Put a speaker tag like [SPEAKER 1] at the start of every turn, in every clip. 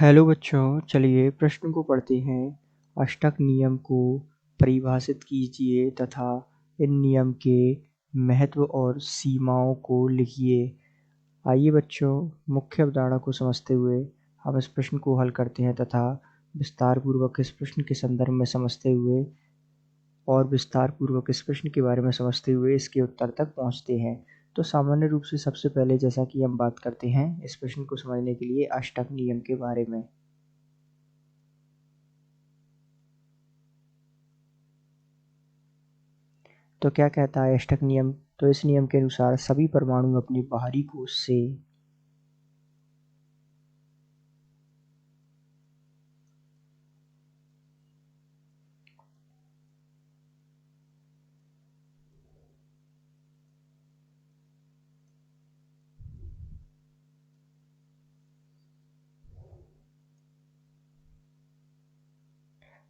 [SPEAKER 1] Hello बच्चों, चलिए प्रश्न को पढ़ते हैं। अष्टक नियम को परिभाषित कीजिए तथा इन नियम के महत्व और सीमाओं को लिखिए। आइए बच्चों, मुख्य अवधारणा को समझते हुए हम इस प्रश्न को हल करते हैं तथा विस्तार पूर्वक इस प्रश्न के संदर्भ में समझते हुए और विस्तार पूर्वक इस प्रश्न के बारे में समझते हुए इसके उत्तर तक पहुंचते हैं। तो सामान्य रूप से सबसे पहले जैसा कि हम बात करते हैं इस प्रश्न को समझने के लिए अष्टक नियम के बारे में। तो क्या कहता है अष्टक नियम? तो इस नियम के अनुसार सभी परमाणु अपने बाहरी कोश से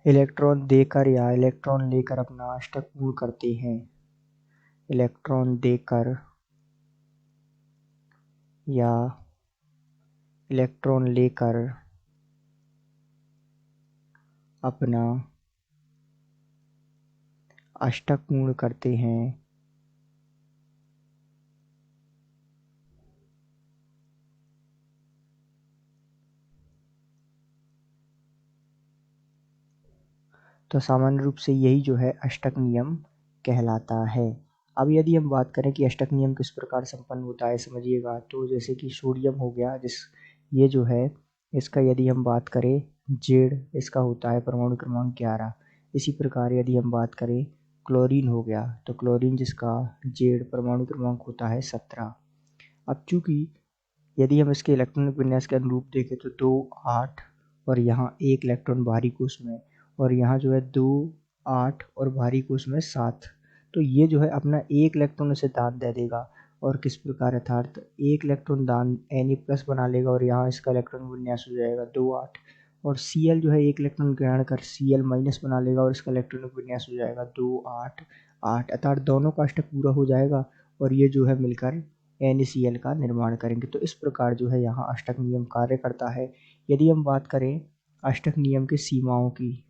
[SPEAKER 1] इलेक्ट्रॉन देकर या इलेक्ट्रॉन लेकर अपना अष्टक पूर्ण करते हैं। इलेक्ट्रॉन देकर या इलेक्ट्रॉन लेकर अपना अष्टक पूर्ण करते हैं। तो सामान्य रूप से यही जो है अष्टक नियम कहलाता है। अब यदि हम बात करें कि अष्टक नियम किस प्रकार संपन्न होता है, समझिएगा। तो जैसे कि सोडियम हो गया, ये जो है इसका यदि हम बात करें जेड, इसका होता है परमाणु क्रमांक 11। इसी प्रकार यदि हम बात करें क्लोरीन हो गया, तो क्लोरीन जिसका जेड परमाणु क्रमांक होता है 17। अब चूंकि यदि हम इसके इलेक्ट्रॉनिक विन्यास के अनुरूप देखें तो 2 8 और यहाँ 1 इलेक्ट्रॉन बाहरी कोश में, और यहाँ जो है 2 8 और बाहरी कोश में 7। तो ये जो है अपना 1 इलेक्ट्रॉन इसे दान दे देगा। और किस प्रकार, अर्थात 1 इलेक्ट्रॉन दान Na+ बना लेगा और यहाँ इसका इलेक्ट्रॉन विन्यास हो जाएगा 2 8। और Cl जो है 1 इलेक्ट्रॉन ग्रहण कर Cl- बना लेगा और इसका इलेक्ट्रॉनिक विन्यास हो जाएगा 2 8 8, अर्थात दोनों का अष्टक पूरा हो जाएगा और ये जो है मिलकर NaCl का निर्माण करेंगे। तो इस प्रकार जो है यहाँ अष्टक नियम कार्य करता है। यदि हम बात करें अष्टक नियम की सीमाओं की,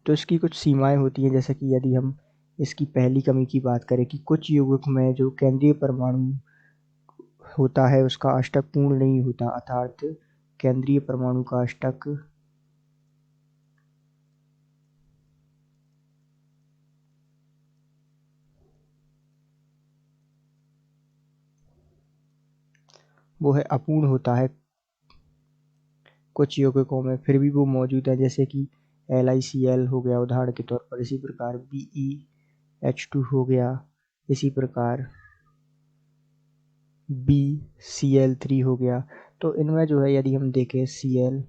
[SPEAKER 1] तो इसकी कुछ सीमाएं होती हैं। जैसे कि यदि हम इसकी पहली कमी की बात करें कि कुछ यौगिक में जो केंद्रीय परमाणु होता है उसका अष्टक पूर्ण नहीं होता, अर्थात केंद्रीय परमाणु का अष्टक वो है अपूर्ण होता है कुछ यौगिकों में, फिर भी वो मौजूद है। जैसे कि LiCl हो गया उदाहरण के तौर पर, इसी प्रकार BeH2 हो गया, इसी प्रकार BCl3 हो गया। तो इनमें जो है यदि हम देखें Cl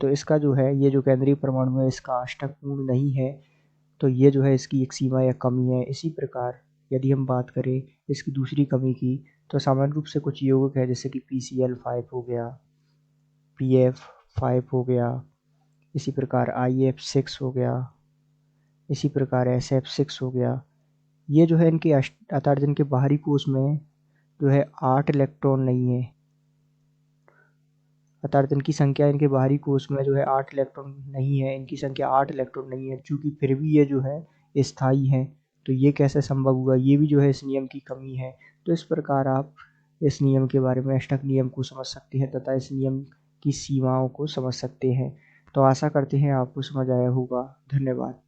[SPEAKER 1] तो इसका जो है ये जो केंद्रीय परमाणु है इसका अष्टक पूर्ण नहीं है। तो ये जो है इसकी एक सीमा या कमी है। इसी प्रकार यदि हम बात करें इसकी दूसरी कमी की, तो सामान्य रूप से कुछ यौगिक है जैसे कि PCl5 हो गया, PF5 हो गया, इसी प्रकार IF6 हो गया, इसी प्रकार SF6 हो गया। ये जो है इनके अर्थात जिनके बाहरी कोश में जो है 8 इलेक्ट्रॉन नहीं है, अर्थात इनकी संख्या इनके बाहरी कोश में जो है 8 इलेक्ट्रॉन नहीं है, इनकी संख्या 8 इलेक्ट्रॉन नहीं है, चूंकि फिर भी ये जो है स्थायी है। तो ये कैसे संभव हुआ, ये भी जो है इस नियम की कमी है। तो इस प्रकार आप इस नियम के बारे में, अष्टक नियम को समझ सकते हैं तथा इस नियम की सीमाओं को समझ सकते हैं। तो आशा करते हैं आपको समझ आया होगा। धन्यवाद।